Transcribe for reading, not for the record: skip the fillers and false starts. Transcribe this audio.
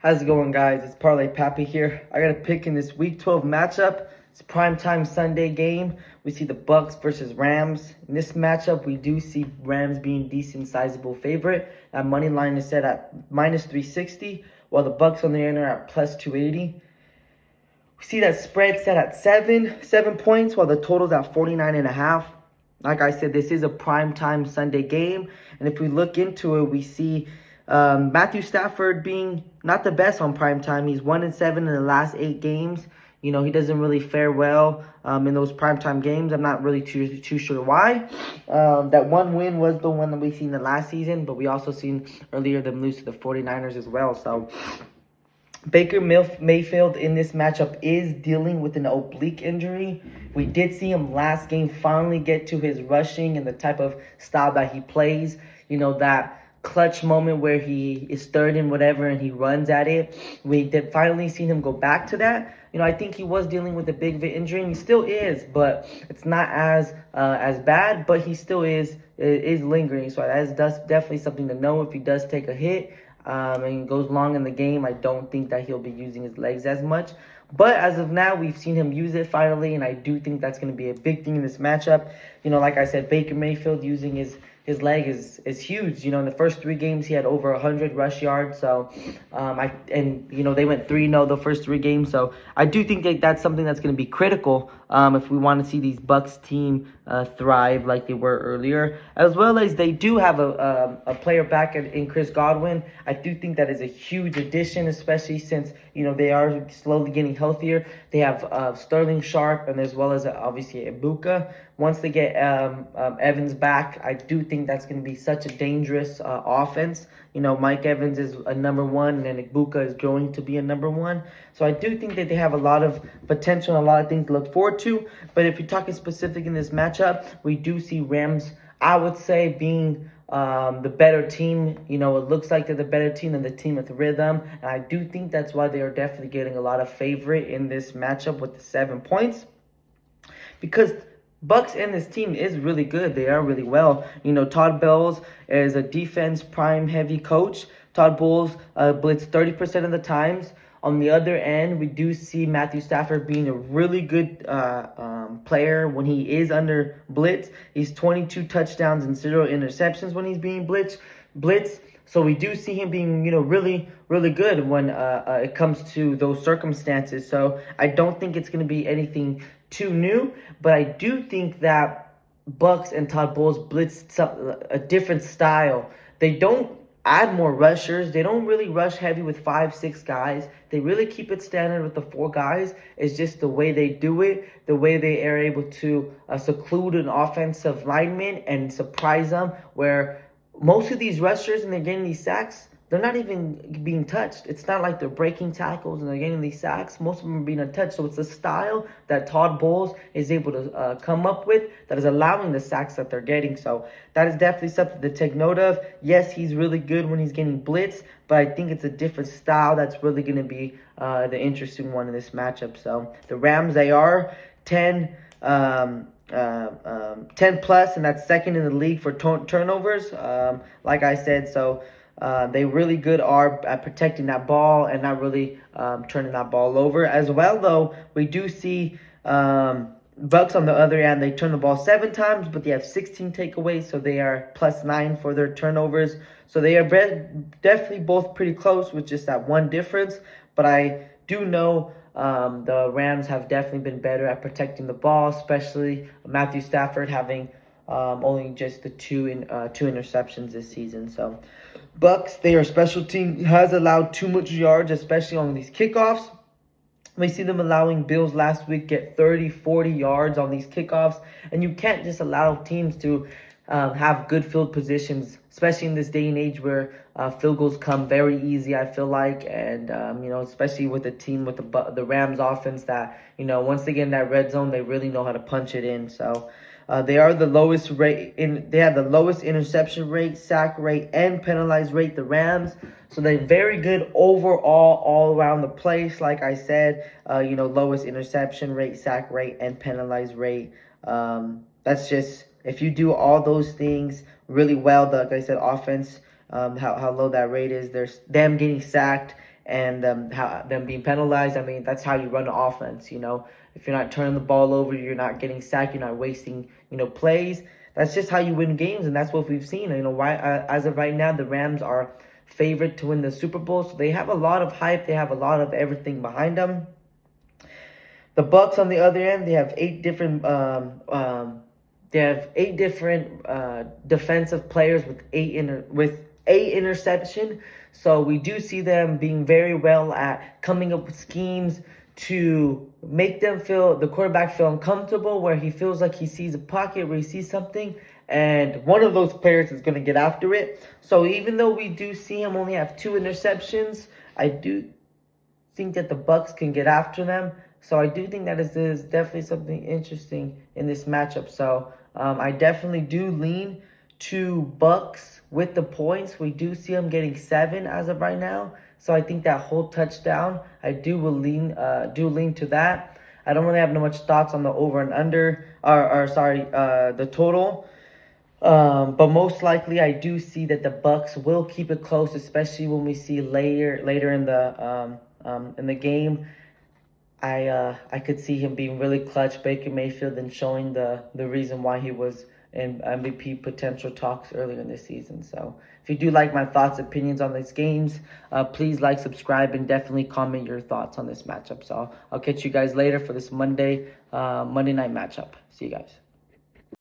How's it going, guys? It's Parlay Pappy here. I got a pick in this Week 12 matchup. It's a primetime Sunday game. We see the Bucks versus Rams. In this matchup, we do see Rams being decent, sizable favorite. That money line is set at minus 360, while the Bucks on the end are at plus 280. We see that spread set at 7 points, while the total's at 49.5. Like I said, this is a primetime Sunday game, and if we look into it, we see Matthew Stafford being not the best on primetime. He's 1-7 in the last 8 games. You know, he doesn't really fare well in those primetime games. I'm not really too sure why. That one win was the one that we seen the last season, but we also seen earlier them lose to the 49ers as well. So Baker Mayfield in this matchup is dealing with an oblique injury. We did see him last game finally get to his rushing and the type of style that he plays. You know, that clutch moment where he is third and whatever and he runs at it. We did finally seen him go back to that. You know, I think he was dealing with a big injury, and he still is, but it's not as bad, but he still is lingering. So that's definitely something to know if he does take a hit and goes long in the game. I don't think that he'll be using his legs as much. But as of now, we've seen him use it finally, and I do think that's going to be a big thing in this matchup. You know, like I said, Baker Mayfield using his leg is huge. You know, in the first 3 games, he had over 100 rush yards. So, they went 3-0 the first 3 games. So I do think that that's something that's going to be critical if we want to see these Bucks team thrive like they were earlier. As well as they do have a player back in Chris Godwin. I do think that is a huge addition, especially since, you know, they are slowly getting healthier. They have Sterling Sharp and as well as obviously Ibuka. Once they get Evans back, I do think that's going to be such a dangerous offense. You know, Mike Evans is a number 1, and Ibuka is growing to be a number 1. So I do think that they have a lot of potential and a lot of things to look forward to. But if you're talking specific in this matchup, we do see Rams, I would say, being the better team. You know, it looks like they're the better team than the team with rhythm. And I do think that's why they are definitely getting a lot of favorite in this matchup with the 7 points. Because Bucks and this team is really good. They are really well. You know, Todd Bowles is a defense prime heavy coach. Todd Bowles blitz 30% of the times. On the other end, we do see Matthew Stafford being a really good player when he is under blitz. He's 22 touchdowns and 0 interceptions when he's being blitzed. So we do see him being, you know, really, really good when it comes to those circumstances. So I don't think it's going to be anything too new, but I do think that Bucks and Todd Bowles blitz a different style. They don't add more rushers. They don't really rush heavy with 5-6 guys. They really keep it standard with the 4 guys. It's just the way they do it, the way they are able to seclude an offensive lineman and surprise them, where most of these rushers, and they're getting these sacks, they're not even being touched. It's not like they're breaking tackles and they're getting these sacks. Most of them are being untouched. So it's a style that Todd Bowles is able to come up with that is allowing the sacks that they're getting. So that is definitely something to take note of. Yes, he's really good when he's getting blitzed, but I think it's a different style that's really going to be the interesting one in this matchup. So the Rams, they are 10 plus, and that's second in the league for turnovers. Like I said, so they really good are at protecting that ball and not really turning that ball over. As well, though, we do see Bucks on the other end. They turn the ball 7 times, but they have 16 takeaways, so they are plus 9 for their turnovers. So they are definitely both pretty close with just that one difference. But I do know the Rams have definitely been better at protecting the ball, especially Matthew Stafford having only just the 2 interceptions this season. So Bucks, their special team has allowed too much yards, especially on these kickoffs. We see them allowing Bills last week get 30, 40 yards on these kickoffs. And you can't just allow teams to have good field positions, especially in this day and age where field goals come very easy, I feel like. And, especially with a team with the Rams offense that, you know, once they get in that red zone, they really know how to punch it in. So they are the lowest rate they have the lowest interception rate, sack rate, and penalized rate, the Rams. So they're very good overall, all around the place. Like I said, lowest interception rate, sack rate, and penalized rate. That's just, if you do all those things really well, like I said, offense, how low that rate is, there's them getting sacked and them being penalized. I mean, that's how you run the offense, you know. If you're not turning the ball over, you're not getting sacked, you're not wasting, plays. That's just how you win games, and that's what we've seen. You know, why as of right now, the Rams are favored to win the Super Bowl, so they have a lot of hype. They have a lot of everything behind them. The Bucs, on the other end, they have eight different defensive players with eight interception. So we do see them being very well at coming up with schemes to make the quarterback feel uncomfortable, where he feels like he sees a pocket, where he sees something, and one of those players is going to get after it. So even though we do see him only have 2 interceptions, I do think that the Bucs can get after them. So I do think that is definitely something interesting in this matchup. So I definitely do lean to Bucs with the points. We do see them getting 7 as of right now. So I think that whole touchdown, I do lean to that. I don't really have much thoughts on the over and under, the total. But most likely, I do see that the Bucs will keep it close, especially when we see later in the game. I could see him being really clutch, Baker Mayfield, and showing the reason why he was in MVP potential talks earlier in the season. So if you do like my thoughts, opinions on these games, please like, subscribe, and definitely comment your thoughts on this matchup. So I'll catch you guys later for this Monday night matchup. See you guys.